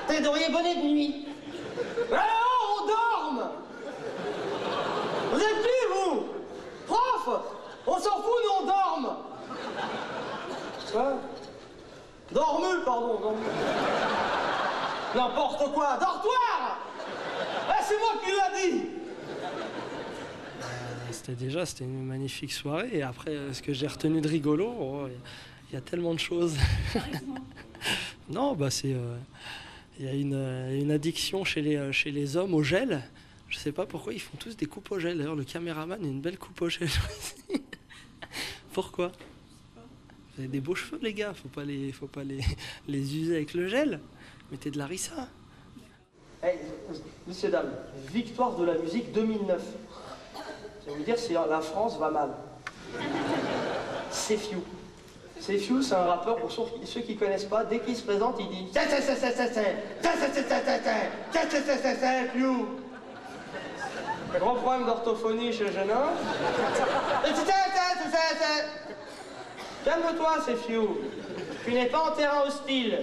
T'es d'oreiller bonnet de nuit. Alors, on dorme. Vous êtes qui, vous? Prof, on s'en fout, nous, on dorme. Quoi? Dormeux, pardon, dormeux. N'importe quoi, dortoir. C'est moi qui l'a dit. C'était une magnifique soirée. Et après, ce que j'ai retenu de rigolo, il y a tellement de choses. Non, bah c'est... Il y a une addiction chez les hommes au gel. Je sais pas pourquoi ils font tous des coupes au gel. D'ailleurs, le caméraman a une belle coupe au gel aussi. Pourquoi? Vous avez des beaux cheveux, les gars. Faut pas les user avec le gel. Mettez de l'harissa. Hey, messieurs, dames, victoire de la musique 2009. Je vais vous dire si la France va mal. C'est few. Sefiu, c'est un rappeur, pour ceux qui connaissent pas, dès qu'il se présente, il dit Sefiu. Gros problème d'orthophonie chez le jeune homme. Calme-toi, Sefiu. Tu n'es pas en terrain hostile.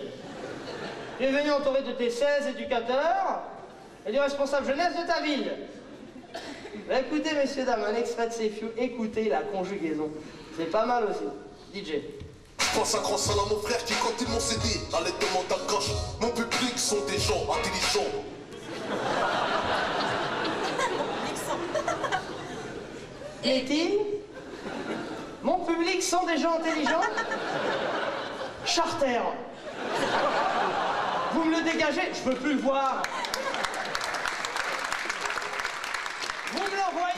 Tu es venu entouré de tes 16 éducateurs et du responsable jeunesse de ta ville. Bah, écoutez, messieurs, dames, un extrait de Sefiu, écoutez la conjugaison. C'est pas mal aussi. DJ. Pense un grand salam à mon frère qui, quand ils m'ont cédé, allaitement ta gauche. Mon public sont des gens intelligents. Est-il? Mon public sont des gens intelligents? Charter. Vous me le dégagez? Je peux plus le voir.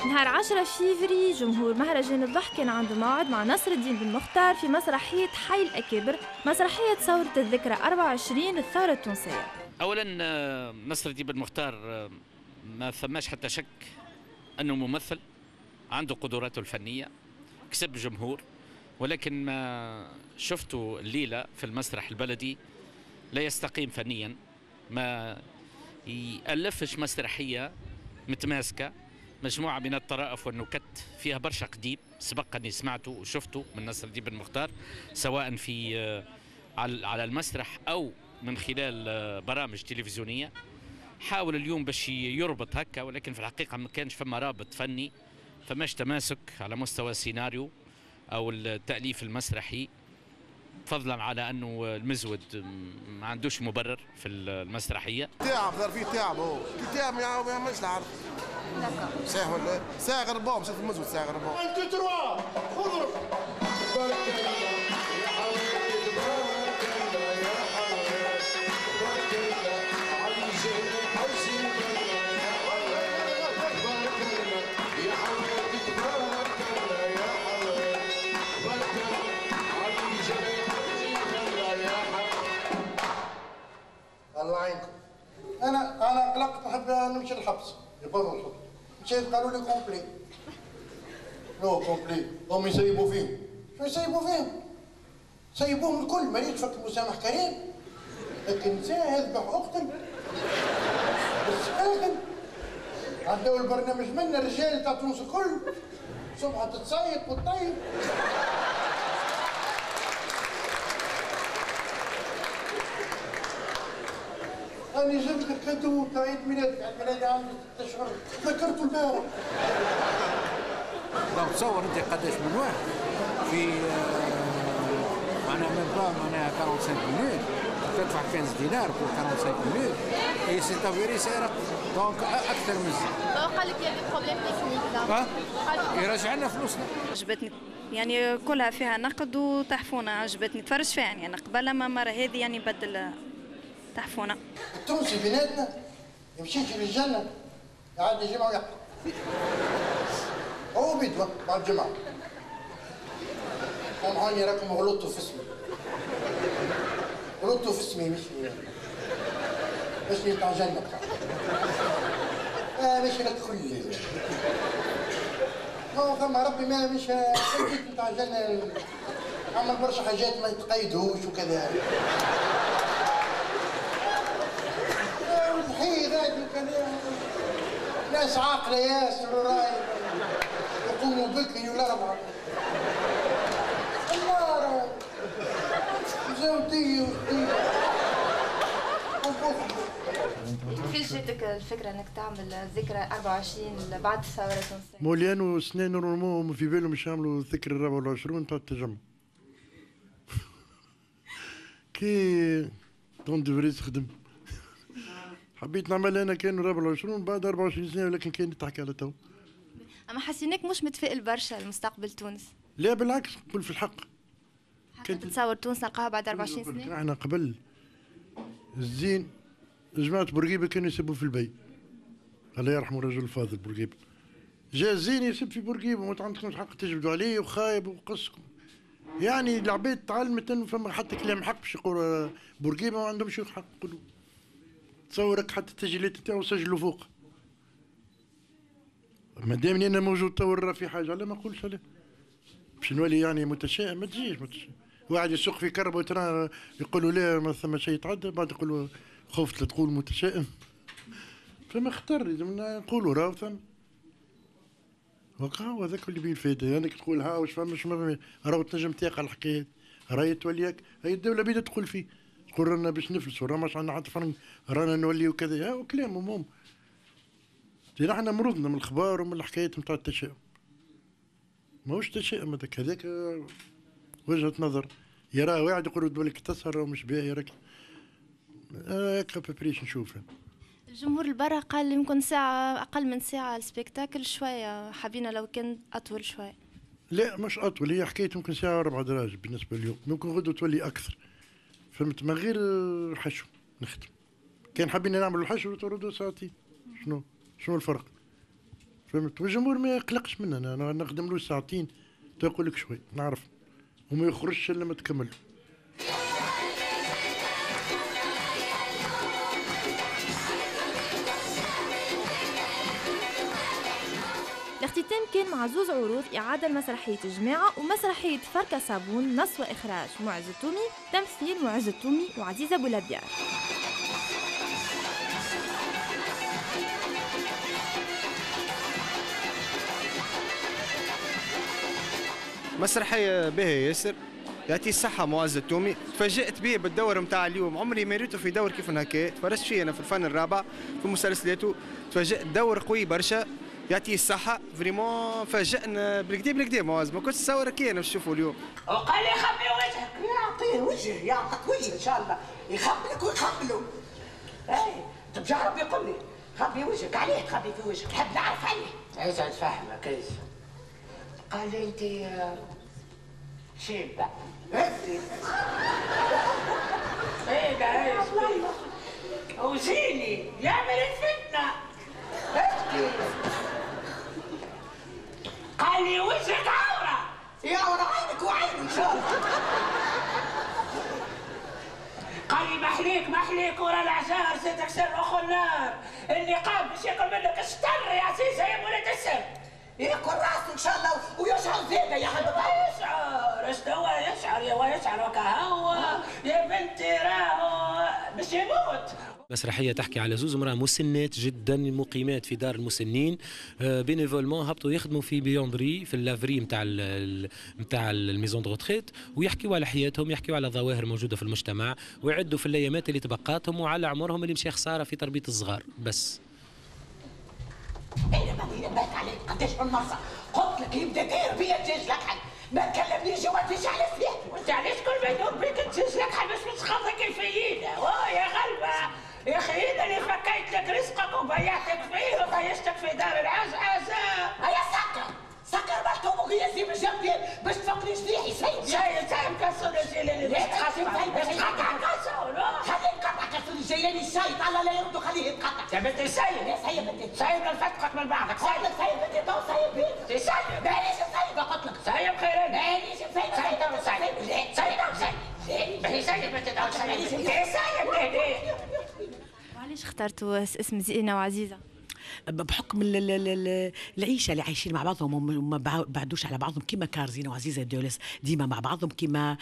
نهار 10 فيفري جمهور مهرجان الضحك كان عنده موعد مع نصر الدين بن مختار في مسرحية حي الأكابر، مسرحية ثورة الذكرى 24 للثورة التونسية. أولا نصر الدين بن مختار ما ثماش حتى شك أنه ممثل عنده قدراته الفنية، كسب جمهور، ولكن ما شفته الليلة في المسرح البلدي لا يستقيم فنيا، ما يألفش مسرحية متماسكة، مجموعة من الطرائف والنكت فيها برشا قديم سبق أني سمعته وشفته من نصر الدين بن مختار، سواء في على المسرح أو من خلال برامج تلفزيونية. حاول اليوم باش يربط هكا، ولكن في الحقيقة ما كانش فما رابط فني، فماش تماسك على مستوى السيناريو أو التأليف المسرحي، فضلا على أنه المزود ما عندوش مبرر في المسرحية. تعب صار فيه تعب، هو كي تعب ما مش نعرف. صحيح ولا ساعة غربان مشيت في المزود ساعة غربان. 1 2 3 خذوا. الله يعينكم. انا قلقت نحب نمشي الحبس يقولوا الحكم. مشيت قالوا لي كومبلي. نو كومبلي، هم يسيبوا فيهم. شو يسيبوا فيهم؟ سيبوهم الكل، ما يدفك المسامح كريم. لكن انسان يذبح اختك. بالساهل. عندنا البرنامج منا الرجال تاع تونس الكل. صبحة تتصيد وتطيب. أنا جبت لك كادو تاع عيد ميلادك، عيد ميلادي عندي 6 أشهر، ذكرته البارح. دونك تصور أنت قداش من واحد في معناها ميم با معناها 45 مينوت تدفع 15 دينار pour 45 مينوت اي سي تافيري سعرها دونك أكثر من زين. قال لك يعني بروبليم تكنيك يرجع لنا فلوسنا. عجبتني يعني كلها فيها نقد وتحفونه، عجبتني تفرج فيها يعني قبل ما مرة هذه يعني بدل تحفونه. التونسي بيناتنا يمشيش للجنة يعدي جمعة ويحكم. هو بيدوى بعد الجمعة. سامحوني راكم غلطتوا في اسمي. غلطتوا في اسمي مش بتاع جنة بتاع. مش ندخل لي. هو ثم ربي ما مش بتاع جنة عمل برشا حاجات ما يتقيدوش وكذا. ناس عاقلة ياسر وراي يقوموا بكري والأربعة. الله زوجتي وأختي. كيفاش جاتك الفكرة انك تعمل ذكرى 24 بعد الثورة التونسية؟ موليان وسنان نورمالمون في بالهم باش يعملوا ذكرى 24 تاع التجمع. كي دون ديفري تخدم. حبيت نعمل انا كان 24 بعد 24 سنه، ولكن كان تحكي على تو. اما حسيناك مش متفائل برشا لمستقبل تونس. لا بالعكس نقول في الحق. كنت تتصور تونس نلقاها بعد 24 سنه؟ احنا قبل الزين جماعة بورقيبة كانوا يسبوا في البي. الله يرحمه الرجل الفاضل بورقيبة. جا الزين يسب في بورقيبة وما عندكمش حق تجبدوا عليه وخايب وقصكم. يعني العباد تعلمت انه فما حتى كلام حق باش يقولوا بورقيبة ما عندهمش حق يقولوا. تصورك حتى التسجيلات نتاعو سجلوا فوق. ما دامني انا موجود تو راه في حاجه على ما نقولش عليه. باش نولي يعني متشائم، ما تجيش متشائم. واحد يسوق في كربه وترى يقولوا لا ما ثم شيء يتعدى، بعد يقولوا خفت لا تقول متشائم. فما اختار لازم نقولوا راهو ثم وقع هذاك اللي بيه الفايده. يعني تقول ها واش فماش راهو تنجم تاقع الحكايات، راهي توليك هي الدوله بيدا تقول فيه، تقول رانا باش نفلسوا راه ماش عندنا حتى فرنك، رانا نوليو كذا، ها كلام مهم. احنا مرضنا من الاخبار ومن الحكايات نتاع التشاؤم. ماهوش تشاؤم هذاك وجهه نظر. يراه واحد يقول دولك تسهر ومش باهي راك هكا بابريش نشوف. الجمهور البرا قال يمكن ساعة أقل من ساعة السبيكتاكل شوية، حابين لو كان أطول شوية. لا مش أطول، هي حكاية ممكن ساعة 4 دراجة بالنسبة اليوم، ممكن غدوة تولي أكثر. فهمت؟ من غير حشو نخدم. كان حابين نعمل الحشو تردوا ساعتين. شنو الفرق؟ فهمت؟ والجمهور ما يقلقش مننا، أنا نخدم له ساعتين تقول لك شوي نعرف وما يخرجش إلا ما تكمل. الاختتام كان مع زوز عروض إعادة لمسرحية الجماعة ومسرحية فركة صابون، نص وإخراج معز التومي، تمثيل معز التومي وعزيزة بولابيار. مسرحية باهية ياسر، يعطيه الصحة معز التومي. تفاجأت به بالدور نتاع اليوم، عمري ما ريته في دور كيف هكا، تفرجت فيه أنا في الفن الرابع في مسلسلاته، تفاجأت دور قوي برشا، يعطيه الصحة. فريمون فاجأنا بالكدا معز، ما كنتش نتصور كي أنا نشوفه اليوم. وقال لي خبي وجهك، يعطيه وجه، يعطيك وجه إن شاء الله، يخبلك ويخبلوا. أي تبجع ربي يقول لي خبي وجهك، عليه تخبي في وجهك؟ نحب نعرف عليه. عايز نفهمك عايز. قال لي أنت شيبة. ايه ده ايه وزيني يعمل الفتنة. قال لي وجهك عورة. يا عورة عينك وعيني إن شاء الله. قال لي محليك ورا العجار زيدك سر أخو النار. النقاب باش ياكل منك الشطر يا عزيزة يا ولد السر. ياكل راسه ان شاء الله ويشعر زياده يا حبيبي. يشعر ايش هو يشعر يا يشعر وكهو يا بنتي راهو باش يموت. مسرحية تحكي على زوز امرأة مسنات جدا مقيمات في دار المسنين، بينيفولمون هبطوا يخدموا في بيوندري في اللافري نتاع الميزون دو روتريت، ويحكيوا على حياتهم، يحكيوا على ظواهر موجودة في المجتمع، ويعدوا في الايامات اللي تبقاتهم وعلى عمرهم اللي مشي خسارة في تربية الصغار. بس انا ماني نبات عليك قداش من مرة قلت لك يبدا داير بيا دجاج لكحل، ما تكلمنيش وما تجيش على سلاح. وانت علاش كل ما يدور بيك دجاج لكحل باش تسخطك الفييدة؟ يا غلبة يا اخي انا اللي فكيت لك رزقك وبيعتك فيه وضيشتك في دار العزعزة. هيا سكر بلطو وقياسي بالجنب باش تفكري شليحي سايب كسر الجيلاني باش تقطع كسر. خليه يقطع كسر الجيلاني الشايط الله لا يرده خليه يتقطع. يا بنتي سايب لنفتقك من بعضك. سايب بنتي تو سايب بيه سايب. مانيش مسايبه قلت لك سايب خيرين. مانيش مسايبه سايب بنتي تو سايب. وعلاش اخترتوا اسم زينة وعزيزة؟ بحكم العيشه اللي عايشين مع بعضهم وما بعدوش على بعضهم، كيما كار زينة وعزيزة دولس ديما مع بعضهم، كيما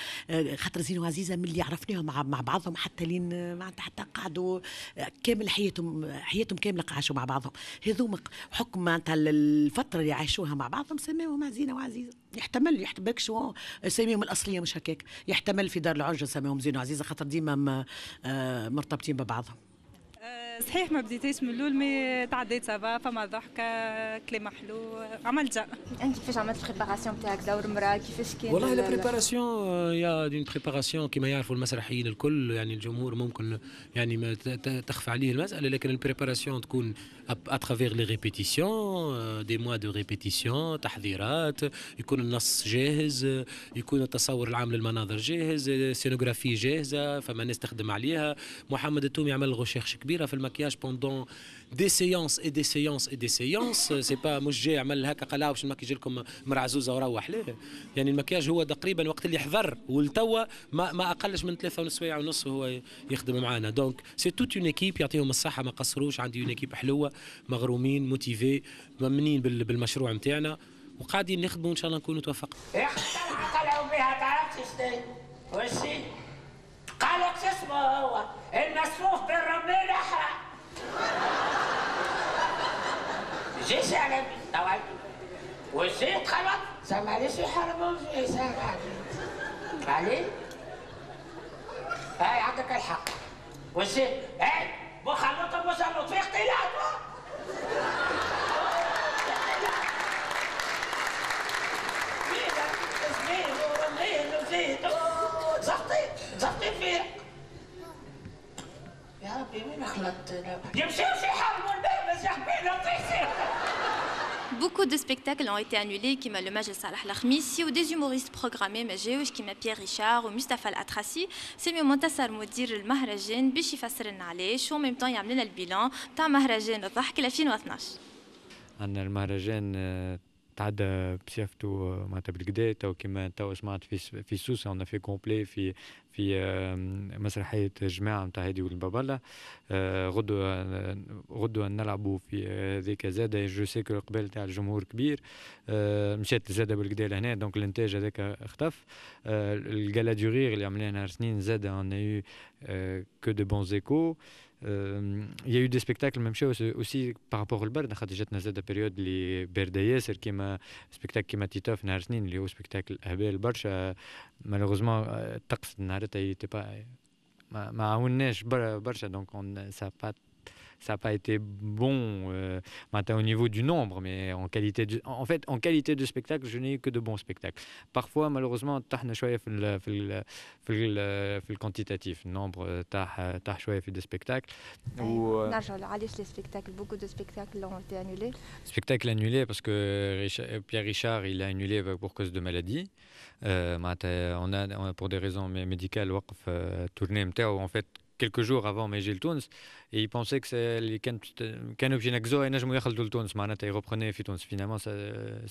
خاطر زينة وعزيزة من اللي عرفناهم مع بعضهم حتى لين معناتها حتى قعدوا كامل حياتهم كامله عاشوا مع بعضهم. هذوما حكم معناتها الفتره اللي عاشوها مع بعضهم سماوهم زينة وعزيزة. يحتمل شو سميهم الاصليه مش هكاك، يحتمل في دار العرجه سماهم زينة وعزيزة خاطر ديما مرتبطين ببعضهم. صحيح ما بديتيش من الاول مي تعديت سافا، فما ضحكه كلام حلو عملت جا. انت كيفاش عملت البريباراسيون تاعك دور مراه كيفاش كان؟ والله لا بريباراسيون يا دون بريباراسيون كما يعرفوا المسرحيين الكل، يعني الجمهور ممكن يعني ما تخفى عليه المساله، لكن البريباراسيون تكون اترافير لي ريبيتيسيون دي موا دو ريبيتيسيون، تحضيرات، يكون النص جاهز، يكون التصور العام للمناظر جاهز، سينوغرافي جاهزه، فما ناس تخدم عليها. محمد التومي عمل غوشيرش كبيره في المكياج بوندون دي سيونس اي دي سيونس اي دي سيونس، سي با مش جاي عمل هكا قال باش نمكيج لكم مرعزوزه وروح. لا، يعني المكياج هو تقريبا وقت اللي حضر والتوا ما اقلش من 3.5 سوايع ونص وهو يخدم معنا. دونك سي توت اون ايكيب، يعطيهم الصحه ما قصروش، عندي اون ايكيب حلوه مغرومين موتيفي مؤمنين بالمشروع نتاعنا وقاعدين نخدموا ان شاء الله نكونوا توفقنا. يا اخي طلعوا بها تعرفش وشي قالك شو اسمه هو المسفوف بالرمل احرى جيش على طبعا وشي تخلط سمعليش يحرموا فيه سامع علي هاي عندك الحق وشي هاي بخلط بسلط في اختلاط زفتين فيه يا ربي مين خلطنا يمشيوا شي يحرموا الباب يا حبيبي نطيسي. Beaucoup de spectacles ont été annulés, comme le Majel Salah Al-Khmissi, ou des humoristes programmés, comme Pierre Richard ou Mustafa Al-Atrassi. C'est mieux Montassar Moudir المهرجان باش يفسر لنا علاش ومن ميم طون يعمل لنا البيلان تاع مهرجان الضحك 2012. عندنا المهرجان تعدى بصيغته معناتها بالكدا تو كيما تو سمعت في سوسه اون في كومبلي في مسرحيه جماعه نتاع هادي والبابالا غدوه نلعبوا في هذيك زاده جو سي كو القبال تاع الجمهور كبير مشات زاده بالكدا لهنا دونك الانتاج هذاك اختف الجالا دورير اللي عملناها نهار سنين زاده اون يو كو دو بونز ايكو. Il y a eu des spectacles même chose aussi par rapport au البرد خاطر جاتنا زاده بيريود اللي بارده ياسر كيما سبيكتاكل كيما تيتوف نهار سنين اللي هو سبيكتاكل هبال برشا مالوغوزمون الطقس نهارتها يتي با ما عاوناش برشا دونك ça n'a pas été bon au niveau du nombre, mais en qualité de spectacle, je n'ai eu que de bons spectacles. Parfois, malheureusement, تحنا شوية في الquantitatif, nombre تاع شوية في des spectacles. نرجع علاش les spectacles, beaucoup de spectacles ont été annulés. Spectacle annulé parce que Pierre Richard, il a annulé pour cause de maladie. On a pour des raisons médicales وقف tournée نتاعو en fait quelques jours avant ما يجي لتونس et il pensait que اللي كانوا باش ينقزوه ينجموا يخلطوا لتونس معناتها يغبروني في تونس finalement ça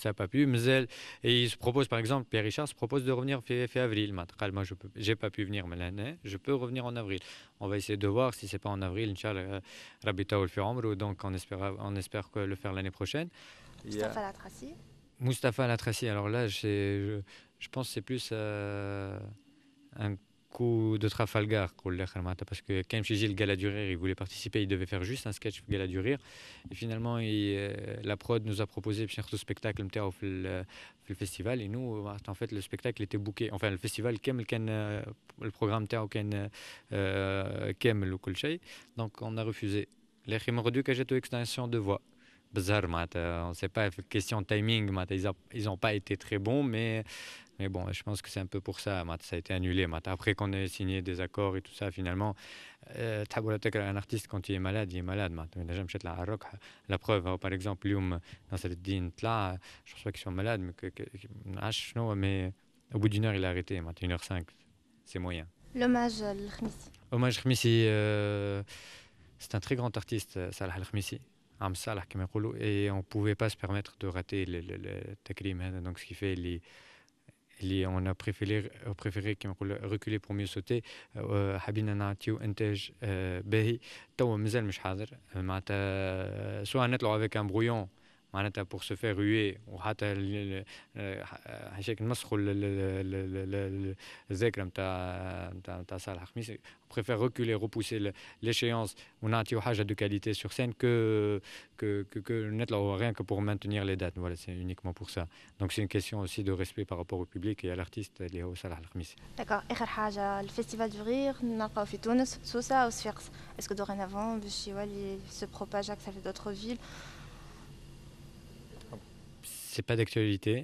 n'a pas pu مازال et il se propose par exemple Pierre Richard se propose de revenir في avril معناتها قال moi j'ai pas pu venir من هنا je peux revenir en avril on va essayer de voir si c'est pas en avril inchallah ربي يطول في عمره donc on espère que le faire l'année prochaine. Mustafa Al-Atrassi. Mustafa Al-Atrassi alors là je pense que c'est plus un coup de Trafalgar parce que quand j'ai le Gala du Rire, il voulait participer, il devait faire juste un sketch au Gala du Rire et finalement la prod nous a proposé un spectacle le festival et nous en fait le spectacle était booké enfin le festival le programme تاعو كان كامل وكل شيء donc on a refusé. الاخي ما غدوك جاتو extension de voix bizarre on ne sait pas question timing ils ont pas été très bons mais bon je pense que c'est un peu pour ça ça a été annulé après qu'on ait signé des accords et tout ça finalement un artiste quand il est malade la preuve par exemple Lioum Nasser El-Din là je pense pas qu'ils sont malades mais au bout d'une heure il a arrêté 1h05 c'est moyen. L'hommage Al-Khmissi. Hommage Khmissi c'est un très grand artiste Salah Al-Khmissi Salah comme et on pouvait pas se permettre de rater le takrim donc ce qui fait on a préféré reculer pour mieux sauter. حبينا نعطيو إنتاج باهي توا مازال مش حاضر معناتها soit نطلعوا avec un brouillon معناتها pour se faire ruer وحتى هشاك نمسخوا الذاكرة نتاع صالح خميسي. On préfère reculer, repousser l'échéance ونعطيو حاجة de qualité sur scène que نطلعوا rien que pour maintenir les dates. Voilà, c'est uniquement pour ça. Donc c'est une question aussi de respect par rapport au public et à l'artiste اللي هو صالح الخميسي. D'accord. آخر حاجة الفيستيفال دو غير نلقاو في تونس سوسة أو صفاقس. Est-ce que dorénavant باش يولي se propager que ça fait d'autres villes? C'est pas d'actualité.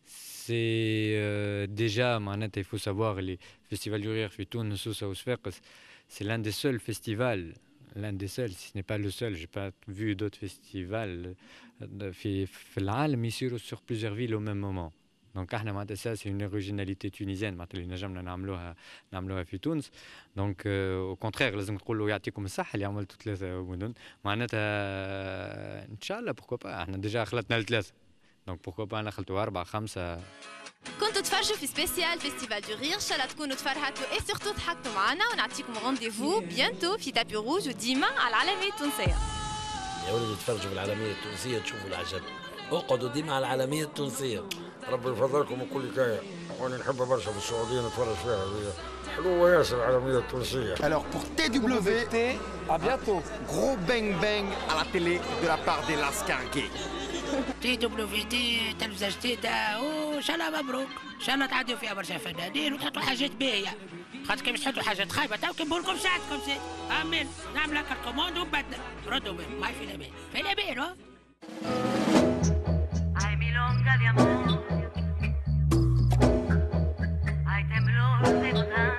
C'est déjà, il faut savoir, les festivals du rire, c'est l'un des seuls festivals, si ce n'est pas le seul, j'ai pas vu d'autres festivals sur plusieurs villes au même moment. Donc ça c'est une originalité tunisienne donc au contraire لازم نقولوا يعطيكم الصحة اللي عملتوا 3 مدن معناتها ان شاء الله pourquoi pas احنا ديجا خلطنا ل3 donc pourquoi pas نخلطوا 4 5. كنتوا تفرجوا في سبيسيال فيستيفال دو رير ان شاء الله تكونوا تفرحتوا اي سورتو ضحكتوا معنا ونعطيكم رونديفو بيانتو في تابي روج وديما على العالمية التونسية. يا ولدي تفرجوا في العالمية التونسية تشوفوا العجب اقعدوا ديما على العالمية التونسية ربي يفضلكم وكل كاية، وانا نحبها برشا في السعوديه نتفرج فيها هذه حلوه ياسر العالميه التونسيه. Alors pour TW, à bientôt. Gros bang bang à la télé de la part des Lascargués. TWT تلفزة جديدة وإن شاء الله مبروك، إن شاء الله تعديوا فيها برشا فنانين وتحطوا حاجات باهية، خاطر كي باش تحطوا حاجات خايبة تو كنبوا لكم ساعتكم زاد. آمين، نعمل هكا الكوموند ونبدل، ردوا بهم، ما في الأمان، في الأمان Ay, milonga de amor, ay, temblor de gotán.